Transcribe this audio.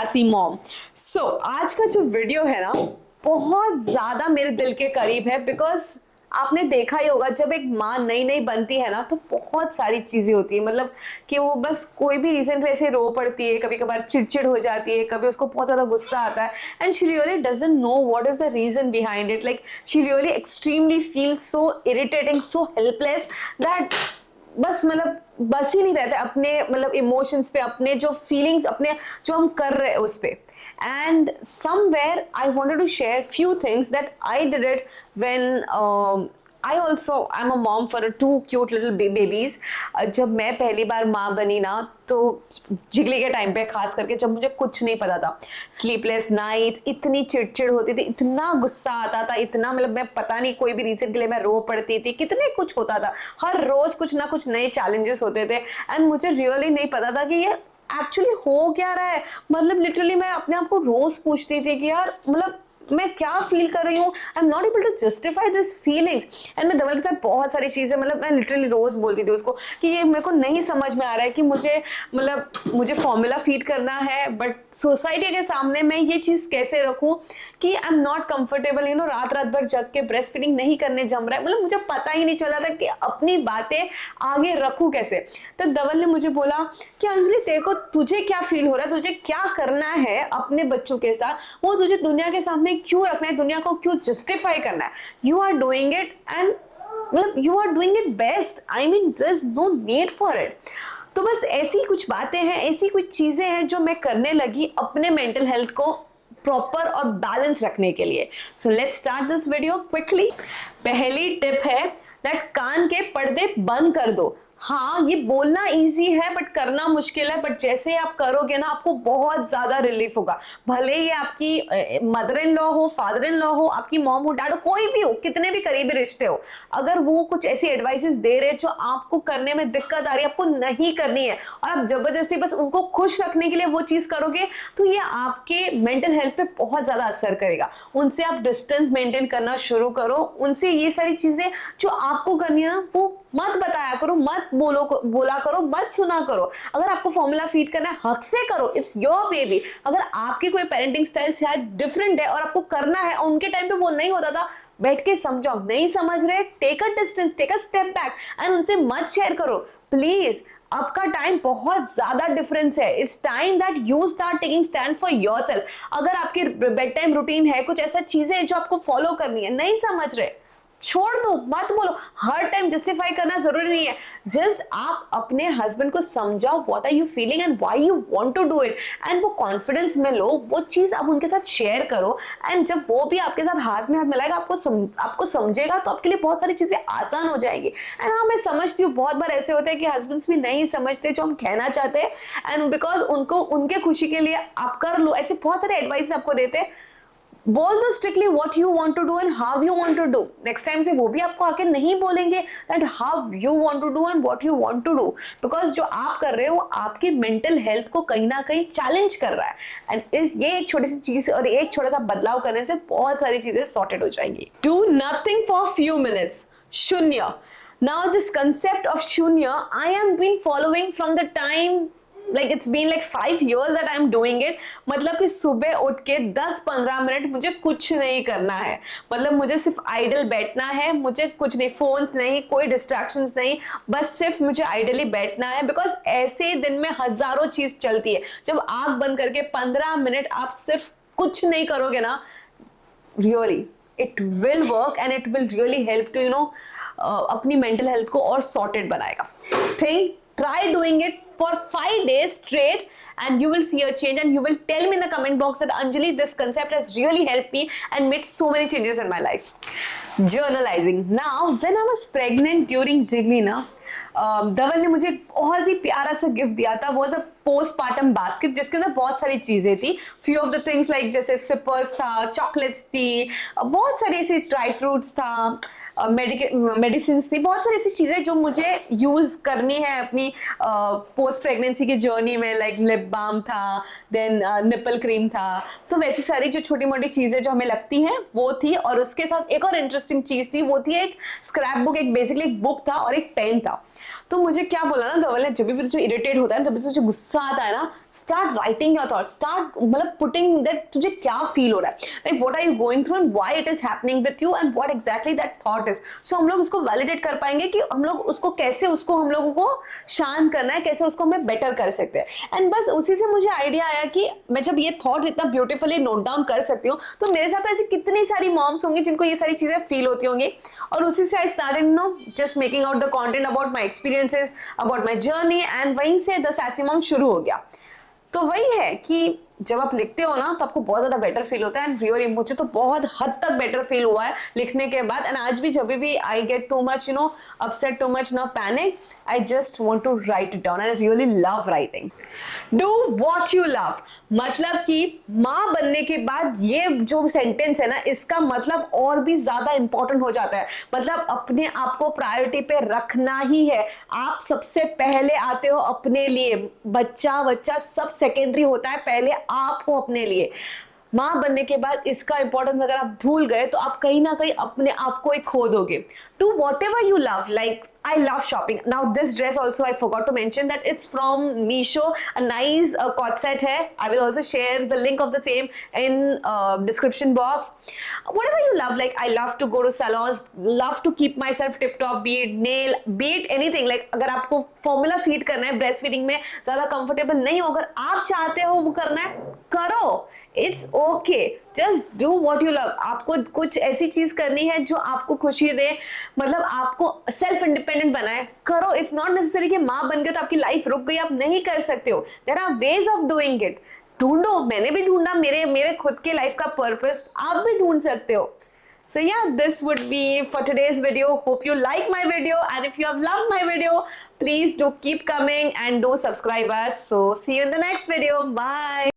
सासी मॉम। सो आज का जो वीडियो है ना बहुत ज्यादा मेरे दिल के करीब है, बिकॉज आपने देखा ही होगा जब एक माँ नई नई बनती है ना तो बहुत सारी चीजें होती है, मतलब कि वो बस कोई भी रीजन पे ऐसे रो पड़ती है, कभी कभार चिड़चिड़ हो जाती है, कभी उसको बहुत ज्यादा गुस्सा आता है and she really doesn't know what is the reason behind it. Like she really extremely feel so irritating, so helpless that बस मतलब बस ही नहीं रहते अपने मतलब इमोशंस पे, अपने जो फीलिंग्स, अपने जो हम कर रहे हैं उस पे। And somewhere I wanted to share few things that I did it when I'm a mom for two cute little babies। जब मैं पहली बार माँ बनी ना तो जिगली के टाइम पे, खास करके जब मुझे कुछ नहीं पता था, स्लीपलेस नाइट्स, इतनी चिड़चिड़ होती थी, इतना गुस्सा आता था, इतना मतलब मैं पता नहीं कोई भी रीजन के लिए मैं रो पड़ती थी, कितने कुछ होता था, हर रोज कुछ ना कुछ नए चैलेंजेस होते थे एंड मुझे रियली नहीं पता था कि ये एक्चुअली हो क्या रहा है। मतलब लिटरली मैं अपने आप को रोज पूछती थी कि यार मतलब मैं क्या फील कर रही हूँ, I am not able to justify this feelings. And मैं धवल के साथ बहुत सारी चीजें, मतलब मैं लिटरली रोज बोलती थी उसको कि ये मेरे को नहीं समझ में आ रहा है कि मुझे फॉर्मूला फीड करना है, बट सोसाइटी के सामने मैं ये चीज कैसे रखूं कि आई एम नॉट कंफर्टेबल, रात रात भर जग के ब्रेस्ट फीडिंग नहीं करने जम रहा है। मतलब मुझे पता ही नहीं चला था कि अपनी बातें आगे रखूं कैसे। तो धवल ने मुझे बोला कि अंजलि देखो तुझे क्या फील हो रहा है, तुझे क्या करना है अपने बच्चों के साथ, वो तुझे दुनिया के सामने क्यों रखना है, दुनिया को क्यों जस्टिफाई करना है। You are doing it and मतलब you are doing it best, I mean there is no need for it. तो बस ऐसी कुछ बातें हैं, ऐसी कुछ चीजें हैं जो मैं करने लगी अपने मेंटल हेल्थ को प्रॉपर और बैलेंस रखने के लिए। So let's start this video quickly. पहली टिप है दैट कान के पर्दे बंद कर दो। हाँ, ये बोलना इजी है बट करना मुश्किल है, बट जैसे आप करोगे ना आपको बहुत ज्यादा रिलीफ होगा। भले ही आपकी मदर इन लॉ हो, फादर इन लॉ हो, आपकी मॉम हो, डैड हो, कोई भी हो, कितने भी करीबी रिश्ते हो, अगर वो कुछ ऐसी एडवाइसेस दे रहे जो आपको करने में दिक्कत आ रही है, आपको नहीं करनी है और आप जबरदस्ती बस उनको खुश रखने के लिए वो चीज करोगे, तो ये आपके मेंटल हेल्थ पे बहुत ज्यादा असर करेगा। उनसे आप डिस्टेंस मेंटेन करना शुरू करो, उनसे ये सारी चीजें जो आपको करनी है ना वो मत बताया करो, मत बोला करो, मत सुना करो। अगर आपको फॉर्मूला फीड करना है हक से करो, इट्स योर बेबी। अगर आपकी कोई पेरेंटिंग स्टाइल शायद डिफरेंट है और आपको करना है और उनके टाइम पे वो नहीं होता था, बैठ के समझाओ। नहीं समझ रहे, take a distance, take a step back and उनसे मत शेयर करो प्लीज। आपका टाइम बहुत ज्यादा डिफरेंस है, it's time that you start taking stand for yourself. अगर आपकी बेड टाइम रूटीन है, कुछ ऐसा चीजें हैं जो आपको फॉलो करनी है, नहीं समझ रहे, छोड़ दो, मत बोलो। हर टाइम जस्टिफाई करना जरूरी नहीं है, जस्ट आप अपने हस्बैंड को समझाओ what are you feeling and why you want to do it, and वो कॉन्फिडेंस में लो, वो चीज आप उनके साथ शेयर करो। एंड जब वो भी आपके साथ हाथ में हाथ मिलाएगा, आपको समझेगा, तो आपके लिए बहुत सारी चीजें आसान हो जाएंगी। एंड हाँ, मैं समझती हूँ बहुत बार ऐसे होते हैं कि हस्बैंड्स भी नहीं समझते जो हम कहना चाहते हैं, एंड बिकॉज उनको उनके खुशी के लिए आप कर लो, ऐसे बहुत सारे एडवाइस आपको देते हैं। बोल दो strictly what you want to do and how you want to do. Next time से वो भी आपको आके नहीं बोलेंगे that how you want to do and what you want to do, because जो आप कर रहे हो आपकी मेंटल हेल्थ को कहीं ना कहीं चैलेंज कर रहा है। एंड ये एक छोटी सी चीज और एक छोटा सा बदलाव करने से बहुत सारी चीजें सॉर्टेड हो जाएंगी। Do nothing for few minutes, शून्य। Now this concept of shunya I am been following from the time, like it's been like 5 years that I am doing it। मतलब कि सुबह उठ के 10-15 मिनट मुझे कुछ नहीं करना है, मतलब मुझे सिर्फ आइडल बैठना है, मुझे कुछ नहीं, फोन्स नहीं, कोई डिस्ट्रैक्शंस नहीं, बस सिर्फ मुझे आइडली बैठना है। बिकॉज ऐसे दिन में हजारों चीज चलती है, जब आंख बंद करके 15 मिनट आप सिर्फ कुछ नहीं करोगे ना, really it will work and it will really help to अपनी मेंटल हेल्थ को और सॉर्टेड बनाएगा। Think, try doing it for 5 days straight and you will see a change, and you will tell me in the comment box that Anjali, this concept has really helped me and made so many changes in my life. Journalizing. Now when I was pregnant during Jiggly ना, धवल ने मुझे बहुत ही प्यारा सा gift दिया था, was a postpartum basket जिसके अंदर बहुत सारी चीजें थी। few of the things like जैसे सिपर्स था, चॉकलेट्स थी, बहुत सारी ऐसी ड्राई फ्रूट्स था, मेडिसिन थी, बहुत सारी ऐसी चीजें जो मुझे यूज करनी है अपनी पोस्ट प्रेगनेंसी की जर्नी में, लाइक लिप बाम था, देन निपल क्रीम था, तो वैसी सारी जो छोटी मोटी चीजें जो हमें लगती हैं वो थी। और उसके साथ एक और इंटरेस्टिंग चीज थी, वो थी एक स्क्रैप बुक, एक बेसिकली एक बुक था और एक पेन था। तो मुझे क्या बोला ना धवल ने, जब भी तुझे इरिटेट होता है, जब भी तुझे गुस्सा आता है ना, start writing your thoughts, start मतलब पुटिंग दैट तुझे क्या फील हो रहा है, like what are you going through and why it is happening with you and what exactly that thought is. So हम लोग उसको वैलिडेट कर पाएंगे कि हम लोग उसको कैसे, उसको हम लोगों को शांत करना है, कैसे उसको हमें बेटर कर सकते हैं। एंड बस उसी से मुझे आइडिया आया कि मैं जब ये थॉट्स इतना ब्यूटीफुली नोट डाउन कर सकती हूँ, तो मेरे साथ तो ऐसी कितनी सारी मॉम्स होंगी जिनको ये सारी चीजें फील होती होंगी। और उसी से I started know just making out the content about my experiences, about my journey, and वहीं से द सैसी मॉम शुरू हो गया। तो वही है कि जब आप लिखते हो ना तो आपको बहुत ज्यादा बेटर फील होता है। एंड रियली मुझे तो बहुत हद तक बेटर फील हुआ है लिखने के बाद। एंड आज भी जब भी I get too much upset, too much panic, I just want to write it down. I really love writing. Do what you love, मतलब कि माँ बनने के बाद ये जो सेंटेंस है ना, इसका मतलब और भी ज्यादा इंपॉर्टेंट हो जाता है। मतलब अपने आप को प्रायोरिटी पे रखना ही है। आप सबसे पहले आते हो अपने लिए, बच्चा सब सेकेंडरी होता है, पहले आप हो अपने लिए। मां बनने के बाद इसका इंपॉर्टेंस अगर आप भूल गए तो आप कहीं ना कहीं अपने आप को ही खो दोगे। Do what ever you love, like I love shopping. Now this dress also I forgot to mention that it's from Meesho, a nice cord set hai. I will also share the link of the same in description box. Whatever you love, like I love to go to salons, love to keep myself tip top, be it nail, be it anything. Like अगर आपको formula feed करना है, breast feeding में ज़्यादा comfortable नहीं हो, अगर आप चाहते हो वो करना है, करो, it's okay. Just do what you love. आपको कुछ ऐसी चीज करनी है जो आपको खुशी दे, मतलब आपको सेल्फ इंडिपेंडेंट बनाए, करो। इट्स नॉट नेसेसरी कि माँ बन गए तो आपकी लाइफ रुक गई, आप नहीं कर सकते हो। There are ways of doing it. ढूंढो, मैंने भी ढूंढा मेरे खुद के लाइफ का पर्पस, आप भी ढूंढ सकते हो। So yeah, this would be for today's video. Hope you like my video, and if you have loved my video, please do keep coming and do subscribe us. So see you in the next video. Bye.